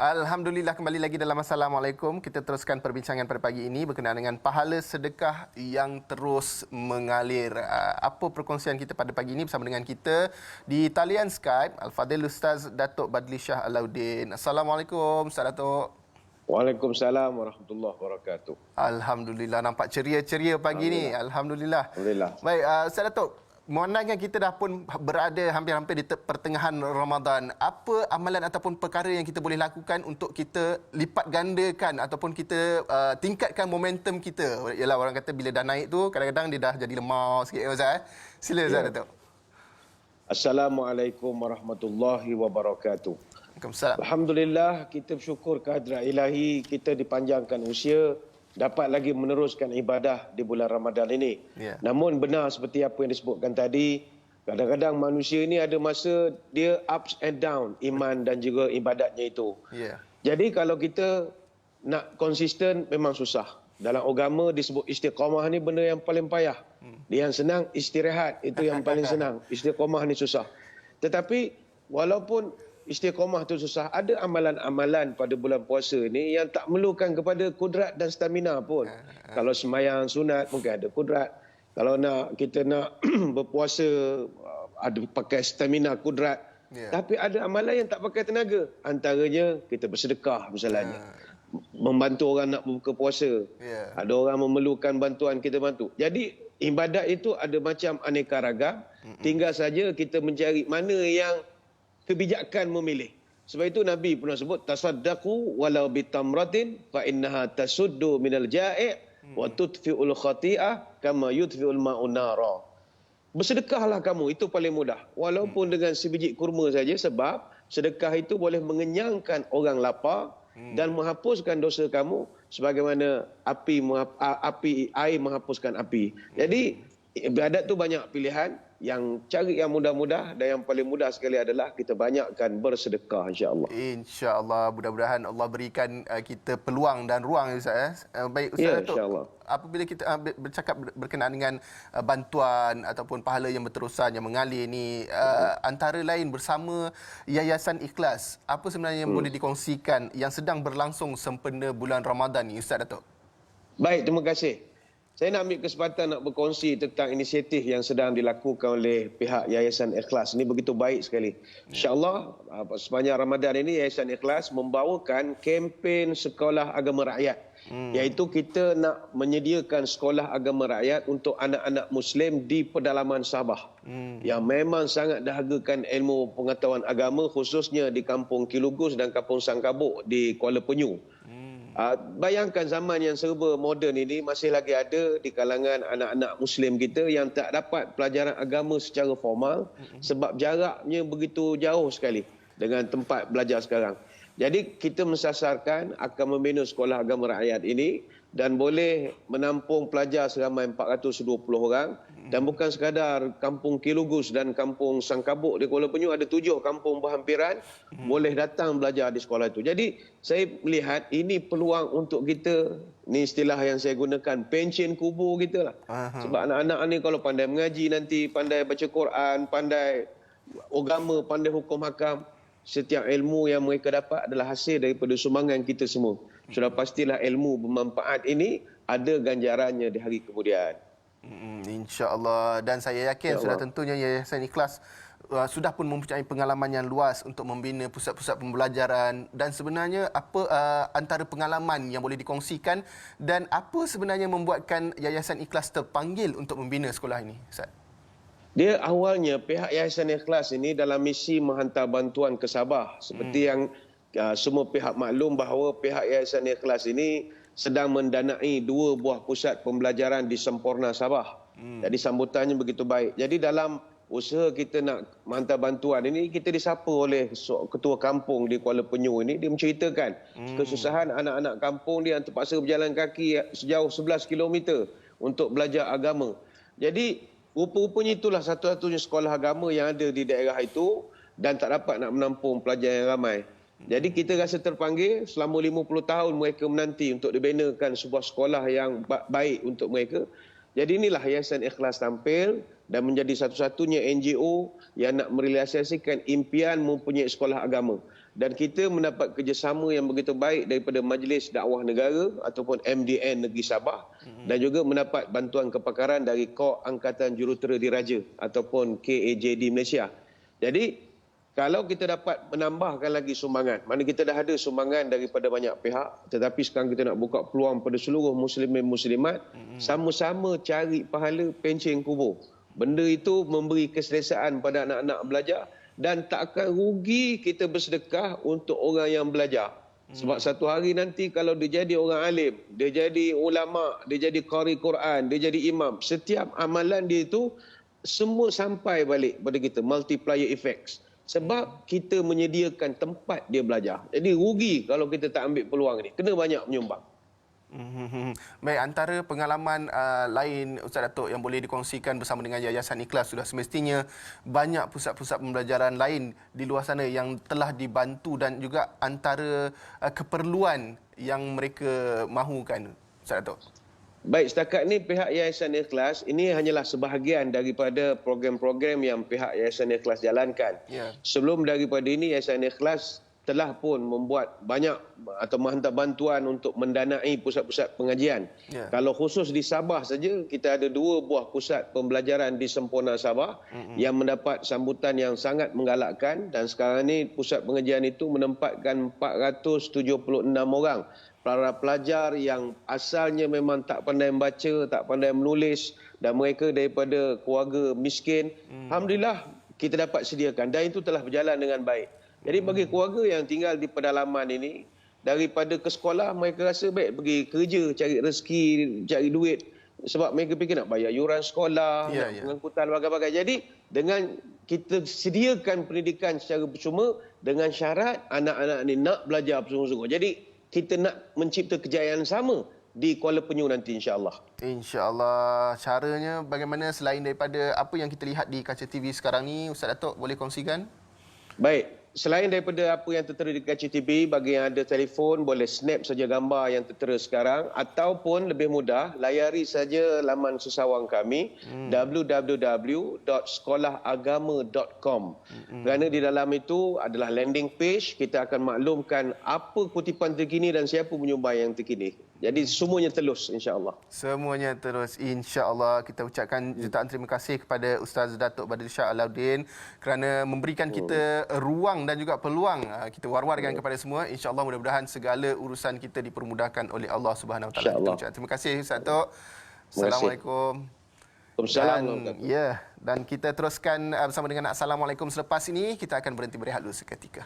Alhamdulillah, kembali lagi dalam Assalamualaikum. Kita teruskan perbincangan pada pagi ini berkenaan dengan pahala sedekah yang terus mengalir. Apa perkongsian kita pada pagi ini bersama dengan kita di talian Skype Al-Fadhil Ustaz Datuk Badli Shah Alauddin. Assalamualaikum Ustaz Datuk. Waalaikumsalam warahmatullahi wabarakatuh. Alhamdulillah, nampak ceria-ceria pagi ni. Alhamdulillah. Alhamdulillah. Baik, Ustaz Datuk. Memandangkan kita dah pun berada hampir-hampir di pertengahan Ramadan, apa amalan ataupun perkara yang kita boleh lakukan untuk kita lipat gandakan ataupun kita tingkatkan momentum kita? Yalah, orang kata bila dah naik tu kadang-kadang dia dah jadi lemah sikit, Ustaz. Sila Ustaz Datuk. Assalamualaikum warahmatullahi wabarakatuh. Waalaikumsalam. Alhamdulillah, kita bersyukur kehadrat ilahi, kita dipanjangkan usia, dapat lagi meneruskan ibadah di bulan Ramadan ini. Ya. Namun benar seperti apa yang disebutkan tadi, kadang-kadang manusia ini ada masa dia ups and down iman dan juga ibadatnya itu. Ya. Jadi kalau kita nak konsisten memang susah. Dalam agama disebut istiqamah ni benda yang paling payah. Yang senang istirahat, itu yang paling senang. Istiqamah ni susah. Tetapi walaupun istiqamah itu susah, ada amalan-amalan pada bulan puasa ini yang tak memerlukan kepada kudrat dan stamina pun. Kalau sembahyang sunat mungkin ada kudrat. Kalau kita nak berpuasa ada pakai stamina, kudrat. Tapi ada amalan yang tak pakai tenaga. Antaranya kita bersedekah misalnya. Membantu orang nak buka puasa. Ada orang memerlukan bantuan, kita bantu. Jadi ibadat itu ada macam aneka ragam. Tinggal saja kita mencari mana yang kebijakan memilih. Sebab itu Nabi pernah sebut tasaddaqu walau bitamratin fa innaha tasuddu minal ja'i' wa tudfi'ul khati'ah kama yudfi'ul ma'un nara. Bersedekahlah kamu, itu paling mudah. Walaupun dengan sebiji kurma saja, sebab sedekah itu boleh mengenyangkan orang lapar dan menghapuskan dosa kamu sebagaimana air menghapuskan api. Jadi ibadat tu banyak pilihan. Yang cari yang mudah-mudah dan yang paling mudah sekali adalah kita banyakkan bersedekah, insya-Allah. Insya-Allah, mudah-mudahan Allah berikan kita peluang dan ruang, Ustaz. Baik Ustaz Datuk. InsyaAllah. Apabila kita bercakap berkenaan dengan bantuan ataupun pahala yang berterusan yang mengalir ni, antara lain bersama Yayasan Ikhlas, apa sebenarnya yang boleh dikongsikan yang sedang berlangsung sempena bulan Ramadan ni, Ustaz Datuk? Baik, terima kasih. Saya nak ambil kesempatan nak berkongsi tentang inisiatif yang sedang dilakukan oleh pihak Yayasan Ikhlas. Ini begitu baik sekali. InsyaAllah, sepanjang Ramadan ini Yayasan Ikhlas membawakan kempen Sekolah Agama Rakyat. Iaitu kita nak menyediakan sekolah agama rakyat untuk anak-anak Muslim di pedalaman Sabah. Yang memang sangat dahagakan ilmu pengetahuan agama, khususnya di Kampung Kilugus dan Kampung Sangkabuk di Kuala Penyu. Bayangkan zaman yang serba moden ini masih lagi ada di kalangan anak-anak Muslim kita yang tak dapat pelajaran agama secara formal sebab jaraknya begitu jauh sekali dengan tempat belajar sekarang. Jadi kita mensasarkan akan membina sekolah agama rakyat ini dan boleh menampung pelajar seramai 420 orang. Dan bukan sekadar Kampung Kilugus dan Kampung Sangkabuk di Kuala Penyu, ada 7 kampung berhampiran boleh datang belajar di sekolah itu. Jadi saya melihat ini peluang untuk kita, ni istilah yang saya gunakan, pencen kubur kita lah. Sebab anak-anak ni kalau pandai mengaji nanti, pandai baca Quran, pandai agama, pandai hukum hakam, setiap ilmu yang mereka dapat adalah hasil daripada sumbangan kita semua. Sudah pastilah ilmu bermanfaat ini ada ganjarannya di hari kemudian. InsyaAllah, dan saya yakin sudah tentunya Yayasan Ikhlas sudah pun mempunyai pengalaman yang luas untuk membina pusat-pusat pembelajaran. Dan sebenarnya apa antara pengalaman yang boleh dikongsikan dan apa sebenarnya membuatkan Yayasan Ikhlas terpanggil untuk membina sekolah ini, Ustaz? Dia awalnya pihak Yayasan Ikhlas ini dalam misi menghantar bantuan ke Sabah. Seperti yang semua pihak maklum bahawa pihak Yayasan Ikhlas ini sedang mendanai 2 buah pusat pembelajaran di Semporna Sabah. Jadi sambutannya begitu baik. Jadi dalam usaha kita nak menghantar bantuan ini, kita disapa oleh ketua kampung di Kuala Penyu ini. Dia menceritakan kesusahan anak-anak kampung dia yang terpaksa berjalan kaki sejauh 11 km untuk belajar agama. Jadi rupa-rupanya itulah satu-satunya sekolah agama yang ada di daerah itu dan tak dapat nak menampung pelajar yang ramai. Jadi kita rasa terpanggil, selama 50 tahun mereka menanti untuk dibinakan sebuah sekolah yang baik untuk mereka. Jadi inilah Yayasan Ikhlas tampil dan menjadi satu-satunya NGO yang nak merealisasikan impian mempunyai sekolah agama. dan kita mendapat kerjasama yang begitu baik daripada Majlis Dakwah Negara ataupun MDN Negeri Sabah dan juga mendapat bantuan kepakaran dari Kor Angkatan Jurutera Diraja ataupun KAJD Malaysia. Jadi kalau kita dapat menambahkan lagi sumbangan, mana kita dah ada sumbangan daripada banyak pihak, tetapi sekarang kita nak buka peluang pada seluruh muslimin muslimat, sama-sama cari pahala pencen kubur. Benda itu memberi keselesaan pada anak-anak belajar dan tak akan rugi kita bersedekah untuk orang yang belajar. Sebab satu hari nanti kalau dia jadi orang alim, dia jadi ulama, dia jadi qari Quran, dia jadi imam, setiap amalan dia itu semua sampai balik pada kita, multiplier effects. Sebab kita menyediakan tempat dia belajar. Jadi rugi kalau kita tak ambil peluang ni. Kena banyak menyumbang. Baik, antara pengalaman lain Ustaz Datuk yang boleh dikongsikan bersama dengan Yayasan Ikhlas, sudah semestinya banyak pusat-pusat pembelajaran lain di luar sana yang telah dibantu dan juga antara keperluan yang mereka mahukan, Ustaz Datuk. Baik, setakat ni pihak Yayasan Ikhlas ini hanyalah sebahagian daripada program-program yang pihak Yayasan Ikhlas jalankan. Ya. Sebelum daripada ini, Yayasan Ikhlas telah pun membuat banyak atau menghantar bantuan untuk mendanai pusat-pusat pengajian. Ya. Kalau khusus di Sabah saja, kita ada 2 buah pusat pembelajaran di Sempurna Sabah yang mendapat sambutan yang sangat menggalakkan, dan sekarang ni pusat pengajian itu menempatkan 476 orang para pelajar yang asalnya memang tak pandai membaca, tak pandai menulis dan mereka daripada keluarga miskin. Alhamdulillah kita dapat sediakan dan itu telah berjalan dengan baik. Jadi bagi keluarga yang tinggal di pedalaman ini, daripada ke sekolah mereka rasa baik pergi kerja, cari rezeki, cari duit. Sebab mereka fikir nak bayar yuran sekolah, nak pengangkutan bagai-bagai. Jadi dengan kita sediakan pendidikan secara percuma dengan syarat anak-anak ini nak belajar bersungguh-sungguh. Jadi kita nak mencipta kejayaan sama di Kuala Penyu nanti, insya-Allah. Insya-Allah. Caranya bagaimana selain daripada apa yang kita lihat di kaca TV sekarang ni, Ustaz Datuk boleh kongsikan? Baik, selain daripada apa yang tertera di kaca TV, bagi yang ada telefon boleh snap saja gambar yang tertera sekarang ataupun lebih mudah layari saja laman sesawang kami www.sekolahagama.com. Kerana di dalam itu adalah landing page, kita akan maklumkan apa kutipan terkini dan siapa penyumbang yang terkini. Jadi semuanya telus, insya-Allah. Semuanya terus, insya-Allah. Kita ucapkan jutaan terima kasih kepada Ustaz Datuk Badrul Shah Alauddin kerana memberikan kita ruang dan juga peluang kita war-warkan kepada semua. Insya-Allah mudah-mudahan segala urusan kita dipermudahkan oleh Allah Subhanahu Wa Taala. Kita ucapkan terima kasih Ustaz Datuk. Assalamualaikum. Dan kita teruskan bersama dengan Assalamualaikum selepas ini. Kita akan berhenti berehat dulu seketika.